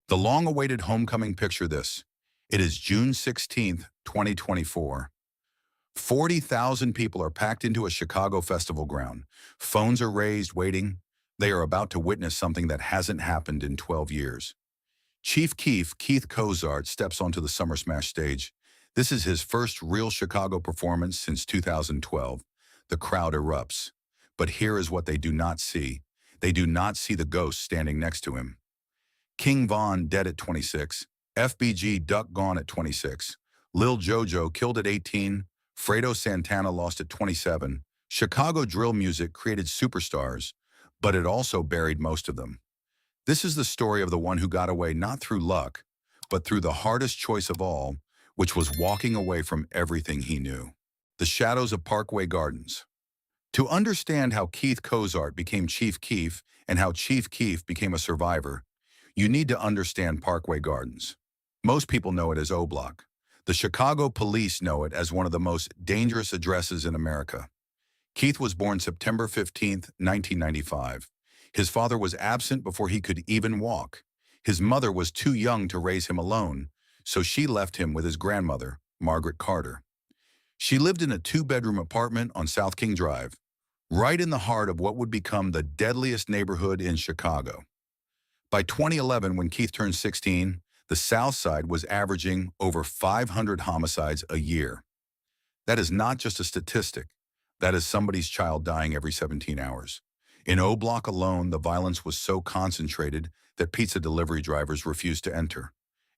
The long-awaited homecoming. Picture this. It is June 16th, 2024. 40,000 people are packed into a Chicago festival ground. Phones are raised, waiting. They are about to witness something that hasn't happened in 12 years. Chief Keef, Keith Cozart, steps onto the Summer Smash stage. This is his first real Chicago performance since 2012. The crowd erupts. But here is what they do not see. They do not see the ghost standing next to him. King Von dead at 26. FBG Duck gone at 26. Lil Jojo killed at 18. Fredo Santana lost at 27. Chicago drill music created superstars, but it also buried most of them. This is the story of the one who got away not through luck, but through the hardest choice of all, which was walking away from everything he knew. The shadows of Parkway Gardens. To understand how Keith Cozart became Chief Keef and how Chief Keef became a survivor, you need to understand Parkway Gardens. Most people know it as O Block. The Chicago police know it as one of the most dangerous addresses in America. Keith was born September 15th, 1995. His father was absent before he could even walk. His mother was too young to raise him alone, so she left him with his grandmother, Margaret Carter. She lived in a 2-bedroom apartment on South King Drive, right in the heart of what would become the deadliest neighborhood in Chicago. By 2011, when Keith turned 16, the South Side was averaging over 500 homicides a year. That is not just a statistic. That is somebody's child dying every 17 hours. In O Block alone, the violence was so concentrated that pizza delivery drivers refused to enter.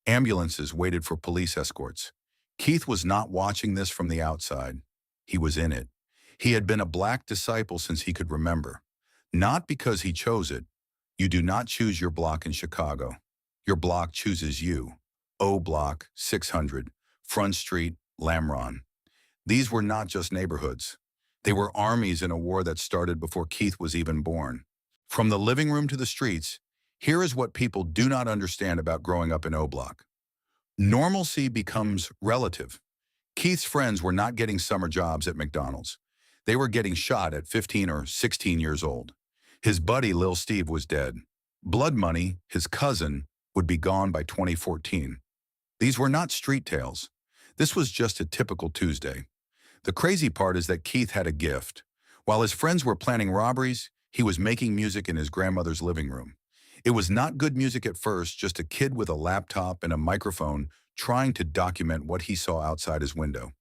Ambulances waited for police escorts. Keith was not watching this from the outside. He was in it. He had been a black disciple since he could remember. Not because he chose it. You do not choose your block in Chicago. Your block chooses you. O Block, 600, Front Street, Lamron. These were not just neighborhoods. They were armies in a war that started before Keith was even born. From the living room to the streets, here is what people do not understand about growing up in O Block. Normalcy becomes relative. Keith's friends were not getting summer jobs at McDonald's. They were getting shot at 15 or 16 years old. His buddy Lil Steve was dead. Blood Money, his cousin, would be gone by 2014. These were not street tales. This was just a typical Tuesday. The crazy part is that Keith had a gift. While his friends were planning robberies, he was making music in his grandmother's living room. It was not good music at first, just a kid with a laptop and a microphone trying to document what he saw outside his window.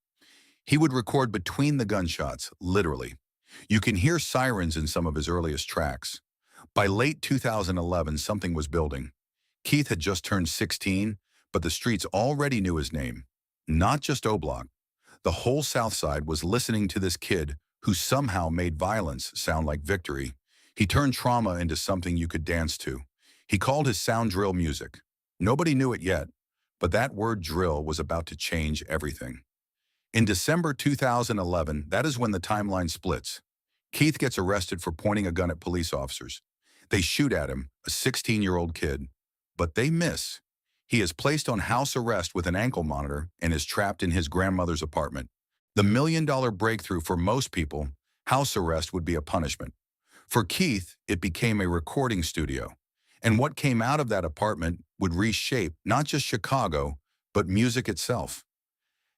He would record between the gunshots, literally. You can hear sirens in some of his earliest tracks. By late 2011, something was building. Keith had just turned 16, but the streets already knew his name. Not just O Block. The whole South Side was listening to this kid who somehow made violence sound like victory. He turned trauma into something you could dance to. He called his sound drill music. Nobody knew it yet, but that word drill was about to change everything. In December 2011, that is when the timeline splits. Keith gets arrested for pointing a gun at police officers. They shoot at him, a 16-year-old kid. But they miss. He is placed on house arrest with an ankle monitor and is trapped in his grandmother's apartment. The million-dollar breakthrough for most people, house arrest would be a punishment. For Keith, it became a recording studio. And what came out of that apartment would reshape not just Chicago, but music itself.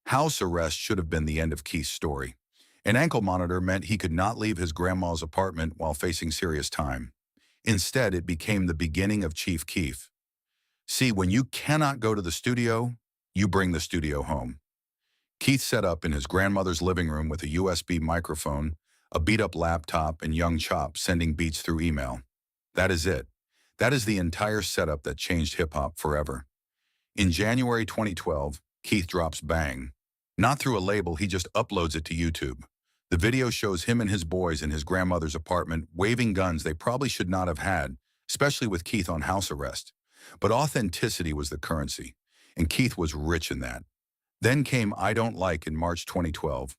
House arrest should have been the end of Keith's story. An ankle monitor meant he could not leave his grandma's apartment while facing serious time. Instead, it became the beginning of Chief Keef. See, when you cannot go to the studio, you bring the studio home. Keith set up in his grandmother's living room with a USB microphone, a beat-up laptop, and young Chop sending beats through email. That is it. That is the entire setup that changed hip-hop forever. In January 2012, Keith drops Bang. Not through a label, he just uploads it to YouTube. The video shows him and his boys in his grandmother's apartment waving guns they probably should not have had, especially with Keith on house arrest. But authenticity was the currency, and Keith was rich in that. Then came I Don't Like in March 2012.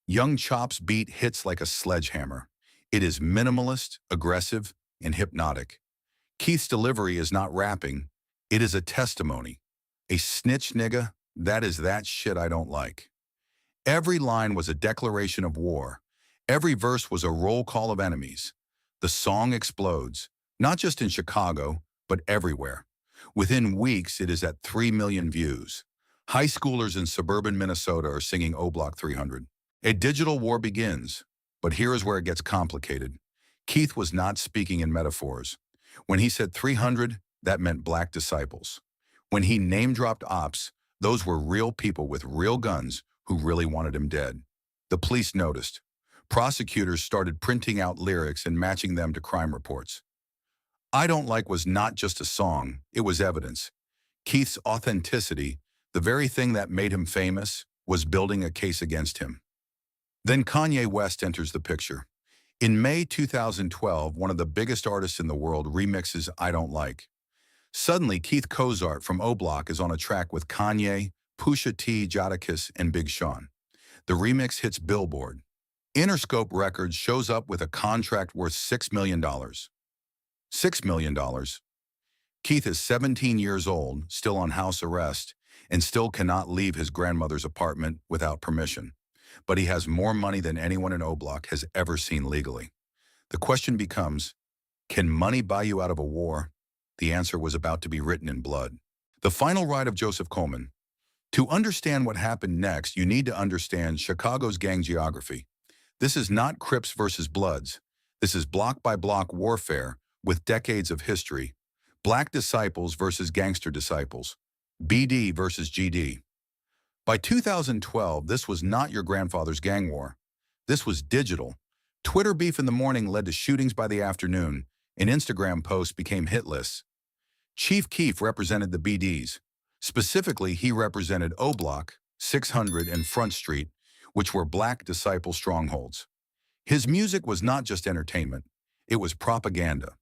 Young Chop's beat hits like a sledgehammer. It is minimalist, aggressive, and hypnotic. Keith's delivery is not rapping, it is a testimony. A snitch nigga, that is that shit I don't like. Every line was a declaration of war. Every verse was a roll call of enemies. The song explodes, not just in Chicago, but everywhere. Within weeks, it is at 3 million views. High schoolers in suburban Minnesota are singing O Block 300. A digital war begins, but here is where it gets complicated. Keith was not speaking in metaphors. When he said 300, that meant black disciples. When he name-dropped ops, those were real people with real guns who really wanted him dead. The police noticed. Prosecutors started printing out lyrics and matching them to crime reports. I Don't Like was not just a song, it was evidence. Keith's authenticity, the very thing that made him famous, was building a case against him. Then Kanye West enters the picture. In May 2012, one of the biggest artists in the world remixes I Don't Like. Suddenly, Keith Cozart from O Block is on a track with Kanye, Pusha T, Jadakiss, and Big Sean. The remix hits Billboard. Interscope Records shows up with a contract worth $6 million. $6 million. Keith is 17 years old, still on house arrest, and still cannot leave his grandmother's apartment without permission. But he has more money than anyone in O Block has ever seen legally. The question becomes, can money buy you out of a war? The answer was about to be written in blood. The final ride of Joseph Coleman. To understand what happened next, you need to understand Chicago's gang geography. This is not Crips versus Bloods. This is block-by-block warfare with decades of history. Black disciples versus gangster disciples. BD versus GD. By 2012, this was not your grandfather's gang war. This was digital. Twitter beef in the morning led to shootings by the afternoon, and Instagram posts became hit lists. Chief Keef represented the BDs. Specifically, he represented O Block, 600, and Front Street, which were black disciple strongholds. His music was not just entertainment, it was propaganda.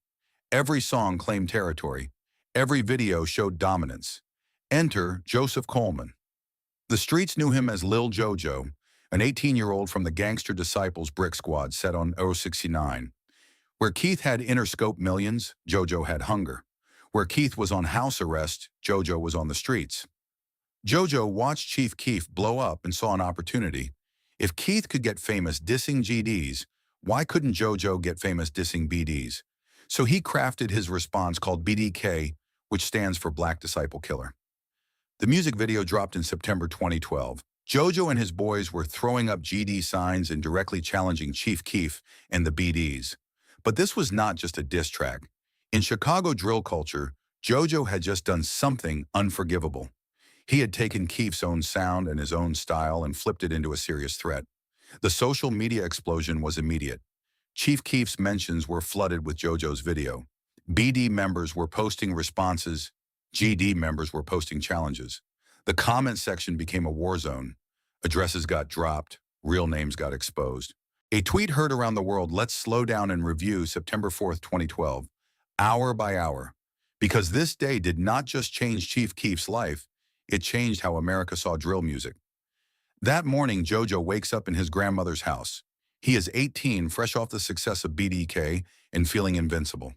Every song claimed territory. Every video showed dominance. Enter Joseph Coleman. The streets knew him as Lil Jojo, an 18-year-old from the Gangster Disciples Brick Squad set on 069. Where Keith had Interscope millions, Jojo had hunger. Where Keith was on house arrest, Jojo was on the streets. Jojo watched Chief Keef blow up and saw an opportunity. If Keith could get famous dissing GDs, why couldn't Jojo get famous dissing BDs? So he crafted his response called BDK, which stands for Black Disciple Killer. The music video dropped in September 2012. Jojo and his boys were throwing up GD signs and directly challenging Chief Keef and the BDs. But this was not just a diss track. In Chicago drill culture, Jojo had just done something unforgivable. He had taken Keef's own sound and his own style and flipped it into a serious threat. The social media explosion was immediate. Chief Keef's mentions were flooded with Jojo's video. BD members were posting responses. GD members were posting challenges. The comment section became a war zone. Addresses got dropped. Real names got exposed. A tweet heard around the world, "Let's slow down and review September 4th, 2012, hour by hour." Because this day did not just change Chief Keef's life, it changed how America saw drill music. That morning, Jojo wakes up in his grandmother's house. He is 18, fresh off the success of BDK, and feeling invincible.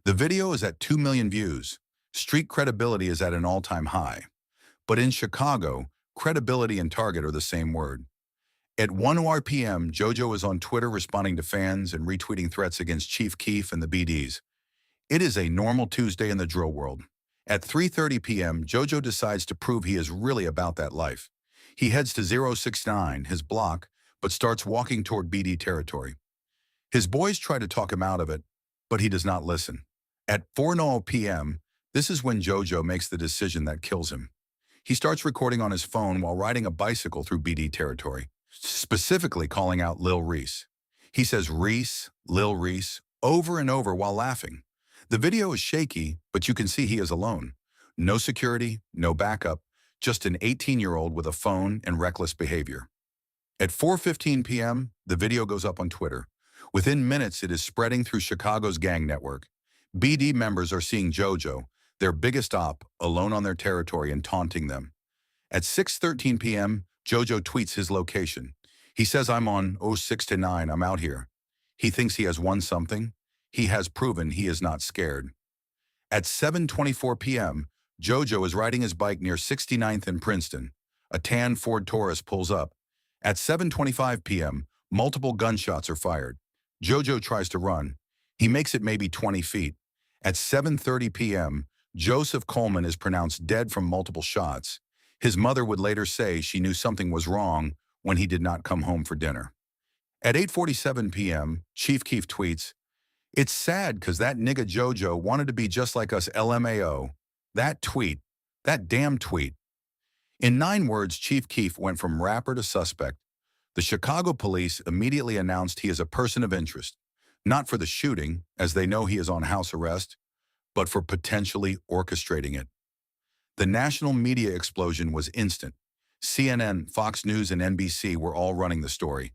The video is at 2 million views. Street credibility is at an all-time high. But in Chicago, credibility and target are the same word. At 1 RPM, Jojo is on Twitter responding to fans and retweeting threats against Chief Keef and the BDs. It is a normal Tuesday in the drill world. At 3:30 p.m., Jojo decides to prove he is really about that life. He heads to 069, his block, but starts walking toward BD territory. His boys try to talk him out of it, but he does not listen. At 4:00 p.m., this is when Jojo makes the decision that kills him. He starts recording on his phone while riding a bicycle through BD territory, specifically calling out Lil Reese. He says Reese, Lil Reese, over and over while laughing. The video is shaky, but you can see he is alone. No security, no backup, just an 18-year-old with a phone and reckless behavior. At 4:15 p.m., the video goes up on Twitter. Within minutes, it is spreading through Chicago's gang network. BD members are seeing Jojo, their biggest op, alone on their territory and taunting them. At 6:13 p.m., Jojo tweets his location. He says, "I'm on 069, I'm out here." He thinks he has won something. He has proven he is not scared. At 7:24 p.m., Jojo is riding his bike near 69th and Princeton. A tan Ford Taurus pulls up. At 7:25 p.m., multiple gunshots are fired. Jojo tries to run. He makes it maybe 20 feet. At 7:30 p.m., Joseph Coleman is pronounced dead from multiple shots. His mother would later say she knew something was wrong when he did not come home for dinner. At 8:47 p.m., Chief Keef tweets, "It's sad because that nigga Jojo wanted to be just like us LMAO. That tweet. That damn tweet." In 9 words, Chief Keef went from rapper to suspect. The Chicago police immediately announced he is a person of interest, not for the shooting, as they know he is on house arrest, but for potentially orchestrating it. The national media explosion was instant. CNN, Fox News, and NBC were all running the story.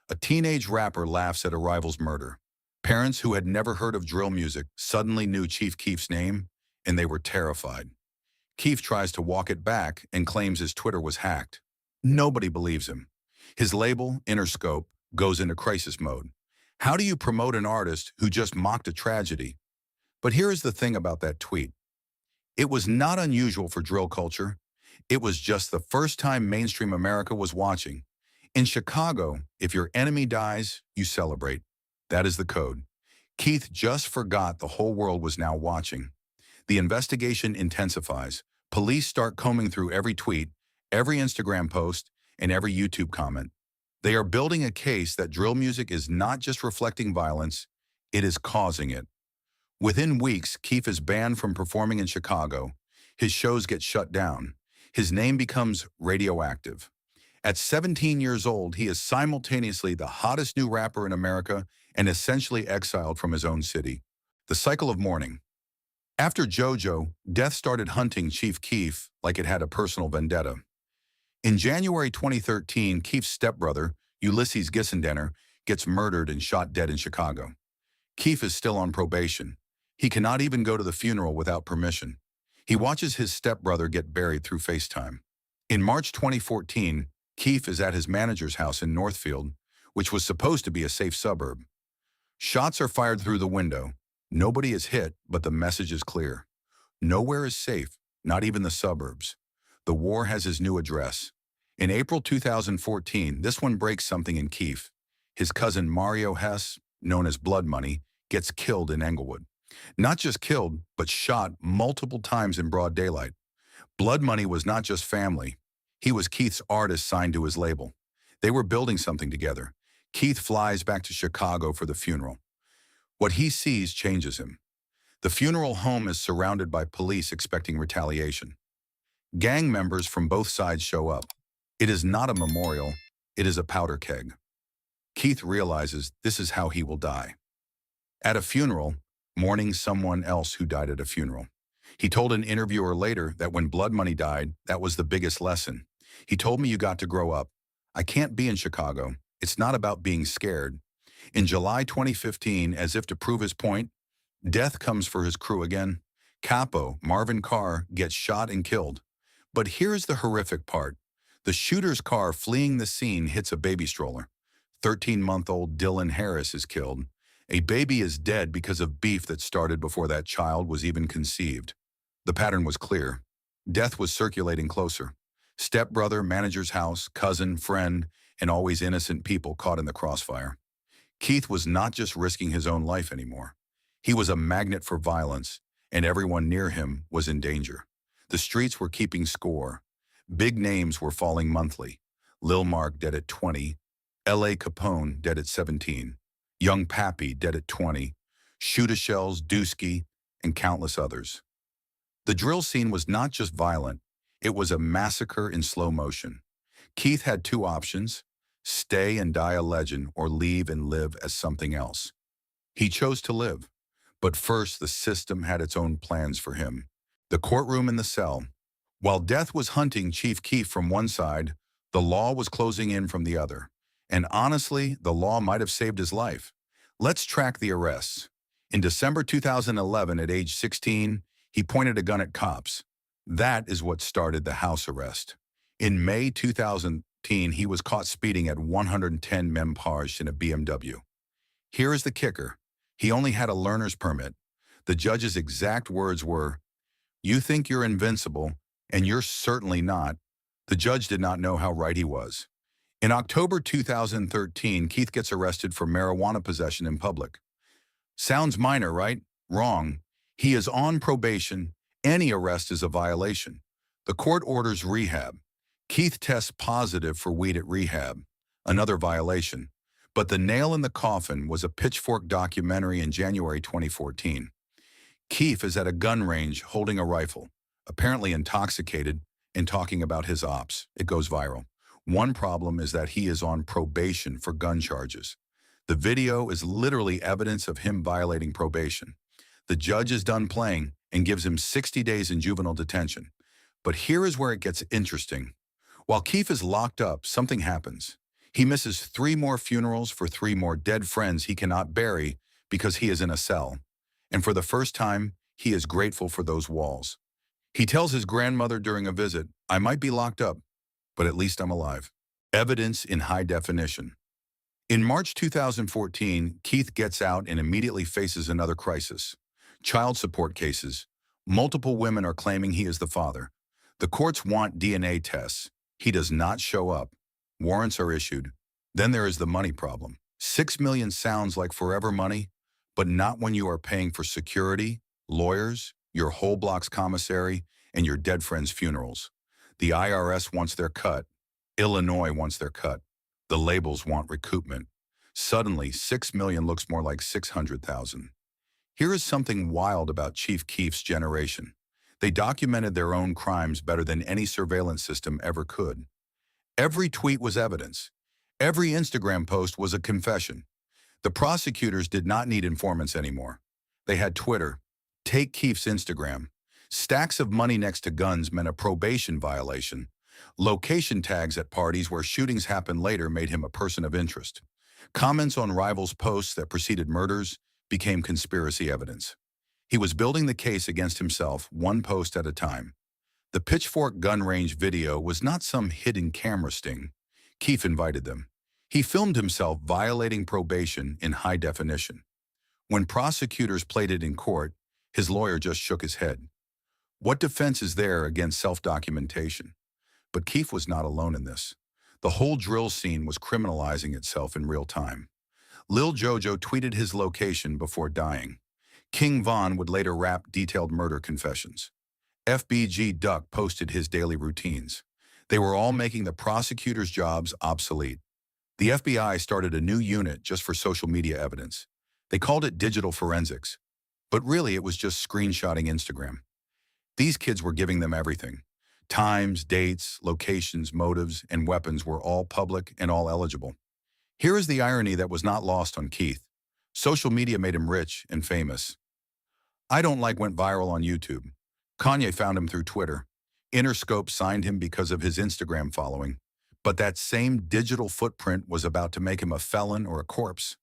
A teenage rapper laughs at a rival's murder. Parents who had never heard of drill music suddenly knew Chief Keef's name, and they were terrified. Keef tries to walk it back and claims his Twitter was hacked. Nobody believes him. His label, Interscope, goes into crisis mode. How do you promote an artist who just mocked a tragedy? But here is the thing about that tweet. It was not unusual for drill culture. It was just the first time mainstream America was watching. In Chicago, if your enemy dies, you celebrate. That is the code. Keith just forgot the whole world was now watching. The investigation intensifies. Police start combing through every tweet, every Instagram post, and every YouTube comment. They are building a case that drill music is not just reflecting violence, it is causing it. Within weeks, Keef is banned from performing in Chicago. His shows get shut down. His name becomes radioactive. At 17 years old, he is simultaneously the hottest new rapper in America and essentially exiled from his own city. The cycle of mourning. After JoJo, death started hunting Chief Keef like it had a personal vendetta. In January 2013, Keef's stepbrother, Ulysses Gissendenner, gets murdered and shot dead in Chicago. Keef is still on probation. He cannot even go to the funeral without permission. He watches his stepbrother get buried through FaceTime. In March 2014, Keef is at his manager's house in Northfield, which was supposed to be a safe suburb. Shots are fired through the window. Nobody is hit, but the message is clear. Nowhere is safe, not even the suburbs. The war has his new address. In April 2014, this one breaks something in Keef. His cousin Mario Hess, known as Blood Money, gets killed in Englewood. Not just killed, but shot multiple times in broad daylight. Blood Money was not just family. He was Keith's artist signed to his label. They were building something together. Keith flies back to Chicago for the funeral. What he sees changes him. The funeral home is surrounded by police expecting retaliation. Gang members from both sides show up. It is not a memorial, it is a powder keg. Keith realizes this is how he will die. At a funeral, mourning someone else who died at a funeral. He told an interviewer later that when Blood Money died, that was the biggest lesson. He told me, "You got to grow up. I can't be in Chicago. It's not about being scared." In July 2015, as if to prove his point, death comes for his crew again. Capo, Marvin Carr, gets shot and killed. But here's the horrific part. The shooter's car fleeing the scene hits a baby stroller. 13-month-old Dylan Harris is killed. A baby is dead because of beef that started before that child was even conceived. The pattern was clear. Death was circulating closer. Stepbrother, manager's house, cousin, friend, and always innocent people caught in the crossfire. Keith was not just risking his own life anymore. He was a magnet for violence, and everyone near him was in danger. The streets were keeping score. Big names were falling monthly. Lil Mark dead at 20, L.A. Capone dead at 17, Young Pappy dead at 20, Shoota Shells, Dusky, and countless others. The drill scene was not just violent, it was a massacre in slow motion. Keith had two options: stay and die a legend or leave and live as something else. He chose to live, but first the system had its own plans for him. The courtroom and the cell. While death was hunting Chief Keef from one side, the law was closing in from the other. And honestly, the law might have saved his life. Let's track the arrests. In December 2011, at age 16, he pointed a gun at cops. That is what started the house arrest. In May 2010, he was caught speeding at 110 mph in a BMW. Here is the kicker. He only had a learner's permit. The judge's exact words were, "You think you're invincible, and you're certainly not." The judge did not know how right he was. In October 2013, Keith gets arrested for marijuana possession in public. Sounds minor, right? Wrong. He is on probation, Any arrest is a violation. The court orders rehab. Keith tests positive for weed at rehab, another violation. But the nail in the coffin was a Pitchfork documentary in January 2014. Keef is at a gun range holding a rifle, apparently intoxicated, and talking about his ops. It goes viral. One problem is that he is on probation for gun charges. The video is literally evidence of him violating probation. The judge is done playing and gives him 60 days in juvenile detention. But here is where it gets interesting. While Keef is locked up, something happens. He misses 3 more funerals for 3 more dead friends he cannot bury because he is in a cell. And for the first time, he is grateful for those walls. He tells his grandmother during a visit, "I might be locked up, but at least I'm alive." Evidence in high definition. In March 2014, Keith gets out and immediately faces another crisis. Child support cases. Multiple women are claiming he is the father. The courts want DNA tests. He does not show up. Warrants are issued. Then there is the money problem. $6 million sounds like forever money, but not when you are paying for security, lawyers, your whole block's commissary, and your dead friends' funerals. The IRS wants their cut. Illinois wants their cut. The labels want recoupment. Suddenly, $6 million looks more like $600,000. Here is something wild about Chief Keef's generation. They documented their own crimes better than any surveillance system ever could. Every tweet was evidence. Every Instagram post was a confession. The prosecutors did not need informants anymore. They had Twitter. Take Keef's Instagram. Stacks of money next to guns meant a probation violation. Location tags at parties where shootings happened later made him a person of interest. Comments on rivals' posts that preceded murders became conspiracy evidence. He was building the case against himself, one post at a time. The Pitchfork gun range video was not some hidden camera sting. Keef invited them. He filmed himself violating probation in high definition. When prosecutors played it in court, his lawyer just shook his head. What defense is there against self-documentation? But Keef was not alone in this. The whole drill scene was criminalizing itself in real time. Lil Jojo tweeted his location before dying. King Von would later rap detailed murder confessions. FBG Duck posted his daily routines. They were all making the prosecutors' jobs obsolete. The FBI started a new unit just for social media evidence. They called it digital forensics. But really, it was just screenshotting Instagram. These kids were giving them everything. Times, dates, locations, motives, and weapons were all public and all eligible. Here is the irony that was not lost on Keith. Social media made him rich and famous. I Don't Like went viral on YouTube. Kanye found him through Twitter. Interscope signed him because of his Instagram following. But that same digital footprint was about to make him a felon or a corpse.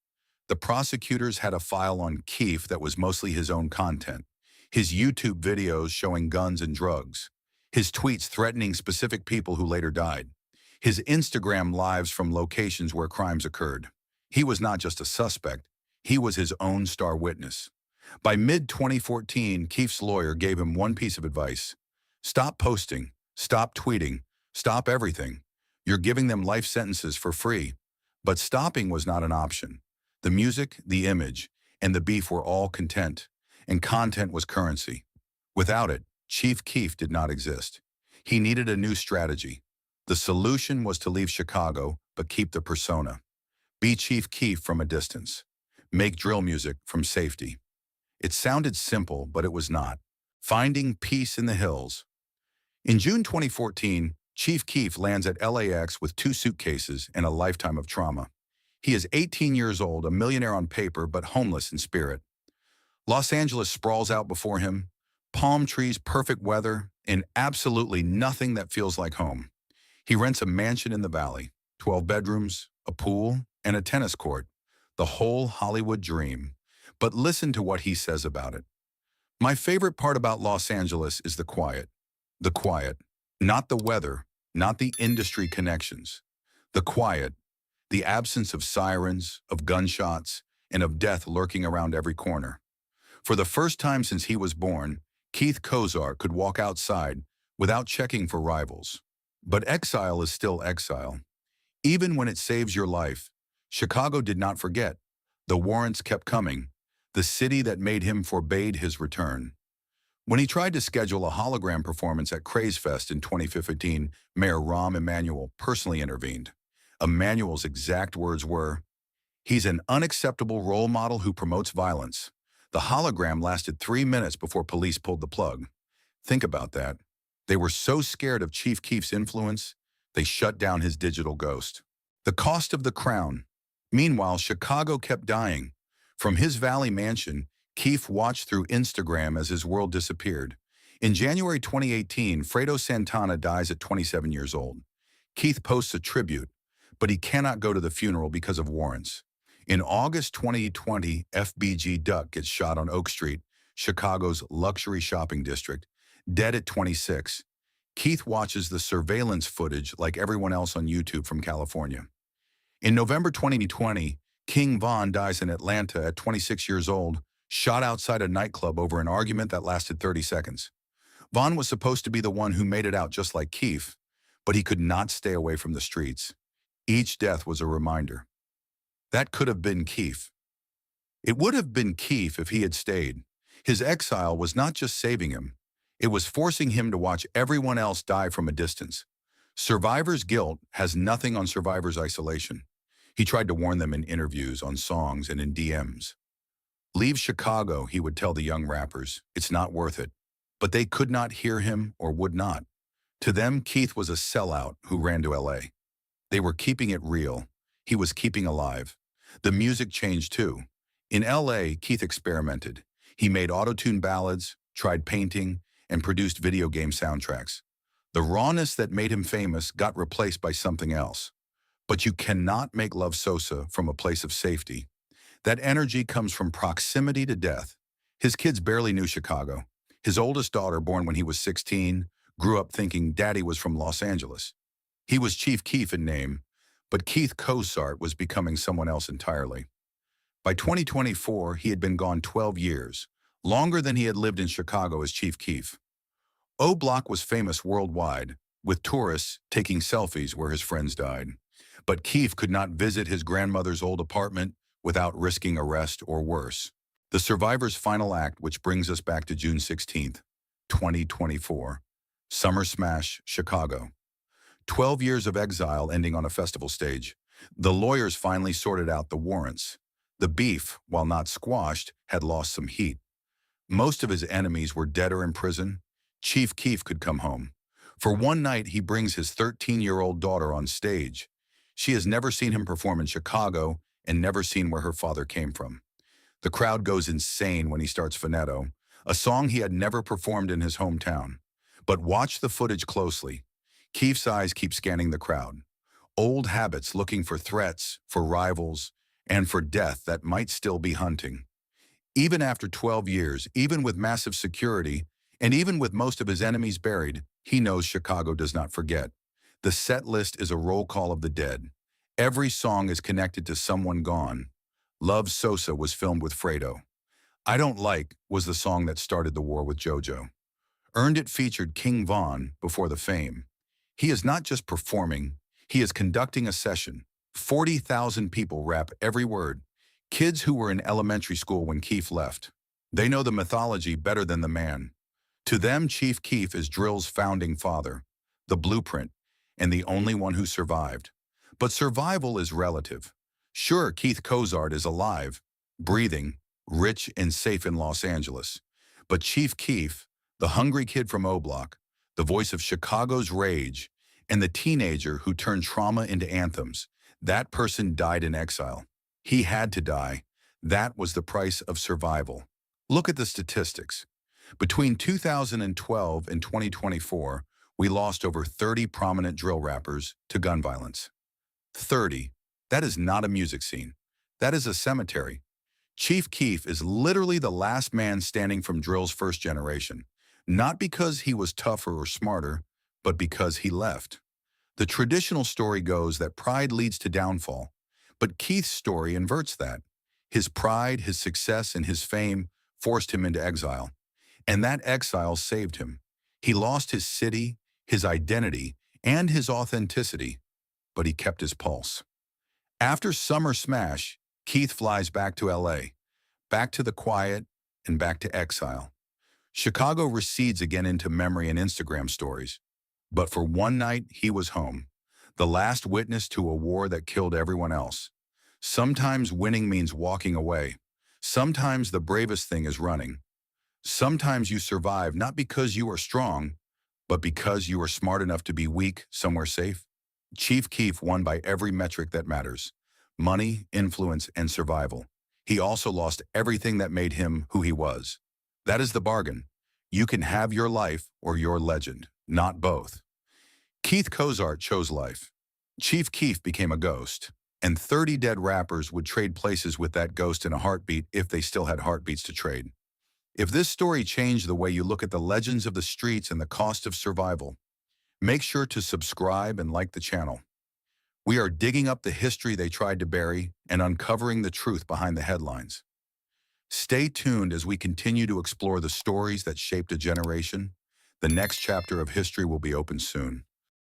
The prosecutors had a file on Keef that was mostly his own content. His YouTube videos showing guns and drugs. His tweets threatening specific people who later died. His Instagram lives from locations where crimes occurred. He was not just a suspect, he was his own star witness. By mid-2014, Keef's lawyer gave him one piece of advice. Stop posting, stop tweeting, stop everything. You're giving them life sentences for free. But stopping was not an option. The music, the image, and the beef were all content, and content was currency. Without it, Chief Keef did not exist. He needed a new strategy. The solution was to leave Chicago, but keep the persona. Be Chief Keef from a distance. Make drill music from safety. It sounded simple, but it was not. Finding peace in the hills. In June 2014, Chief Keef lands at LAX with 2 suitcases and a lifetime of trauma. He is 18 years old, a millionaire on paper, but homeless in spirit. Los Angeles sprawls out before him, palm trees, perfect weather, and absolutely nothing that feels like home. He rents a mansion in the valley, 12 bedrooms, a pool, and a tennis court. The whole Hollywood dream. But listen to what he says about it. My favorite part about Los Angeles is the quiet. The quiet. Not the weather, not the industry connections. The quiet. The absence of sirens, of gunshots, and of death lurking around every corner. For the first time since he was born, Keith Kozar could walk outside without checking for rivals. But exile is still exile. Even when it saves your life, Chicago did not forget. The warrants kept coming. The city that made him forbade his return. When he tried to schedule a hologram performance at Craze Fest in 2015, Mayor Rahm Emanuel personally intervened. Emanuel's exact words were, "He's an unacceptable role model who promotes violence." The hologram lasted 3 minutes before police pulled the plug. Think about that. They were so scared of Chief Keef's influence, they shut down his digital ghost. The cost of the crown. Meanwhile, Chicago kept dying. From his Valley mansion, Keef watched through Instagram as his world disappeared. In January 2018, Fredo Santana dies at 27 years old. Keith posts a tribute, but he cannot go to the funeral because of warrants. In August 2020, FBG Duck gets shot on Oak Street, Chicago's luxury shopping district, dead at 26. Keith watches the surveillance footage like everyone else on YouTube from California. In November 2020, King Von dies in Atlanta at 26 years old, shot outside a nightclub over an argument that lasted 30 seconds. Von was supposed to be the one who made it out just like Keef, but he could not stay away from the streets. Each death was a reminder. That could have been Keef. It would have been Keef if he had stayed. His exile was not just saving him, it was forcing him to watch everyone else die from a distance. Survivor's guilt has nothing on Survivor's isolation. He tried to warn them in interviews, on songs, and in DMs. Leave Chicago, he would tell the young rappers. It's not worth it. But they could not hear him or would not. To them, Keith was a sellout who ran to LA. They were keeping it real. He was keeping alive. The music changed too. In LA, Keith experimented. He made auto-tune ballads, tried painting, and produced video game soundtracks. The rawness that made him famous got replaced by something else. But you cannot make Love Sosa from a place of safety. That energy comes from proximity to death. His kids barely knew Chicago. His oldest daughter, born when he was 16, grew up thinking Daddy was from Los Angeles. He was Chief Keef in name, but Keith Cozart was becoming someone else entirely. By 2024, he had been gone 12 years, longer than he had lived in Chicago as Chief Keef. O Block was famous worldwide, with tourists taking selfies where his friends died. But Keef could not visit his grandmother's old apartment without risking arrest or worse. The Survivor's final act, which brings us back to June 16th, 2024. Summer Smash, Chicago. 12 years of exile ending on a festival stage. The lawyers finally sorted out the warrants. The beef, while not squashed, had lost some heat. Most of his enemies were dead or in prison. Chief Keef could come home. For one night, he brings his 13-year-old daughter on stage. She has never seen him perform in Chicago and never seen where her father came from. The crowd goes insane when he starts Finetto, a song he had never performed in his hometown. But watch the footage closely. Keef's eyes keep scanning the crowd. Old habits looking for threats, for rivals, and for death that might still be hunting. Even after 12 years, even with massive security, and even with most of his enemies buried, he knows Chicago does not forget. The set list is a roll call of the dead. Every song is connected to someone gone. Love Sosa was filmed with Fredo. I Don't Like was the song that started the war with JoJo. Earned It featured King Von before the fame. He is not just performing, he is conducting a session. 40,000 people rap every word. Kids who were in elementary school when Keef left. They know the mythology better than the man. To them, Chief Keef is drill's founding father, the blueprint, and the only one who survived. But survival is relative. Sure, Keith Cozart is alive, breathing, rich and safe in Los Angeles. But Chief Keef, the hungry kid from O Block, the voice of Chicago's rage, and the teenager who turned trauma into anthems, that person died in exile. He had to die. That was the price of survival. Look at the statistics. Between 2012 and 2024, we lost over 30 prominent drill rappers to gun violence. 30. That is not a music scene. That is a cemetery. Chief Keef is literally the last man standing from drill's first generation, not because he was tougher or smarter, but because he left. The traditional story goes that pride leads to downfall, but Keith's story inverts that. His pride, his success, and his fame forced him into exile, and that exile saved him. He lost his city, his identity, and his authenticity, but he kept his pulse. After Summer Smash, Keith flies back to LA, back to the quiet, and back to exile. Chicago recedes again into memory and Instagram stories. But for one night, he was home, the last witness to a war that killed everyone else. Sometimes winning means walking away. Sometimes the bravest thing is running. Sometimes you survive not because you are strong, but because you are smart enough to be weak somewhere safe. Chief Keef won by every metric that matters: money, influence, and survival. He also lost everything that made him who he was. That is the bargain. You can have your life or your legend, not both. Keith Cozart chose life. Chief Keef became a ghost, and 30 dead rappers would trade places with that ghost in a heartbeat if they still had heartbeats to trade. If this story changed the way you look at the legends of the streets and the cost of survival, make sure to subscribe and like the channel. We are digging up the history they tried to bury and uncovering the truth behind the headlines. Stay tuned as we continue to explore the stories that shaped a generation. The next chapter of history will be open soon.